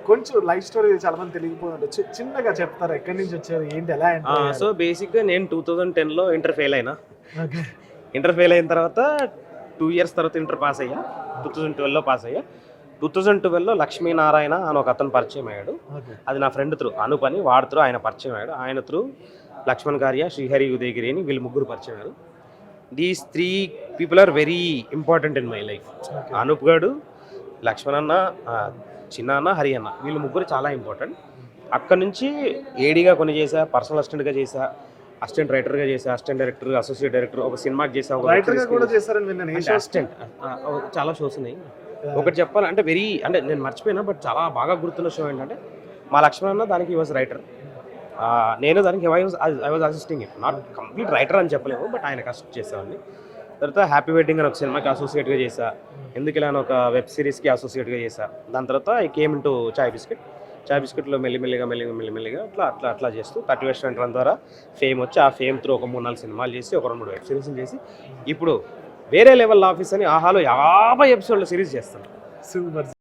కొంచెం life story చాలా మంది తెలియకపోతే చిన్నగా చెప్తారా, ఎక్కడి నుంచి వచ్చారు, ఏంటి, ఎలా సో బేసిక్గా నేను 2010లో ఇంటర్ ఫెయిల్ అయినా. ఇంటర్ ఫెయిల్ అయిన తర్వాత 2 years తర్వాత ఇంటర్ పాస్ అయ్యా. 2012లో పాస్ అయ్యా. 2012లో లక్ష్మీనారాయణ అని ఒక అతను పరిచయం అయ్యాడు. అది నా ఫ్రెండ్ త్రూ అనుపని వాడు త్రూ ఆయన పరిచయం అయ్యాడు. ఆయన త్రూ లక్ష్మణ్ గార్య, శ్రీహరి ఉదయగిరి అని వీళ్ళు ముగ్గురు పరిచయం అయ్యారు. These 3 people are very important in my life. Anoop గారు, లక్ష్మణ్ అన్న, చిన్న అన్న, హరి అన్న, వీళ్ళు ముగ్గురు చాలా ఇంపార్టెంట్. అక్కడ నుంచి ఏడీగా కొన్ని చేశా, పర్సనల్ అసిస్టెంట్గా చేశా, అసిస్టెంట్ రైటర్గా చేశా, అసిస్టెంట్ డైరెక్టర్, అసోసియేట్ డైరెక్టర్, ఒక సినిమాకి చేసా, అసిస్టెంట్. చాలా షోస్ ఉన్నాయి. ఒకటి చెప్పాలంటే అంటే నేను మర్చిపోయినా బట్ చాలా బాగా గుర్తున్న షో ఏంటంటే మా లక్ష్మణ్ అన్న దానికి ఈ వాజ్ రైటర్, నేను దానికి I was assisting it. Not complete writer అని చెప్పలేము బట్ ఆయనకు అసిస్ట్ చేసేవాడిని. తర్వాత హ్యాపీ వెడ్డింగ్ అని ఒక సినిమాకి అసోసియేట్గా చేశా, ఎందుకు ఇలా అని ఒక వెబ్ సిరీస్కి అసోసియేట్గా చేశా. దాని తర్వాత ఐ కేమ్ ఇంటూ చాయ్ బిస్కెట్లో మెల్లిమెల్లిగా అట్లా చేస్తూ 30 Western రన్ ద్వారా ఫేమ్ వచ్చి, ఆ ఫేమ్ త్రూ ఒక 3-4 సినిమాలు చేసి, ఒక 2-3 వెబ్ సిరీస్లు చేసి, ఇప్పుడు వేరే లెవెల్ ఆఫీస్ అని ఆహాలో 50 episodes సిరీస్ చేస్తాను. సూపర్.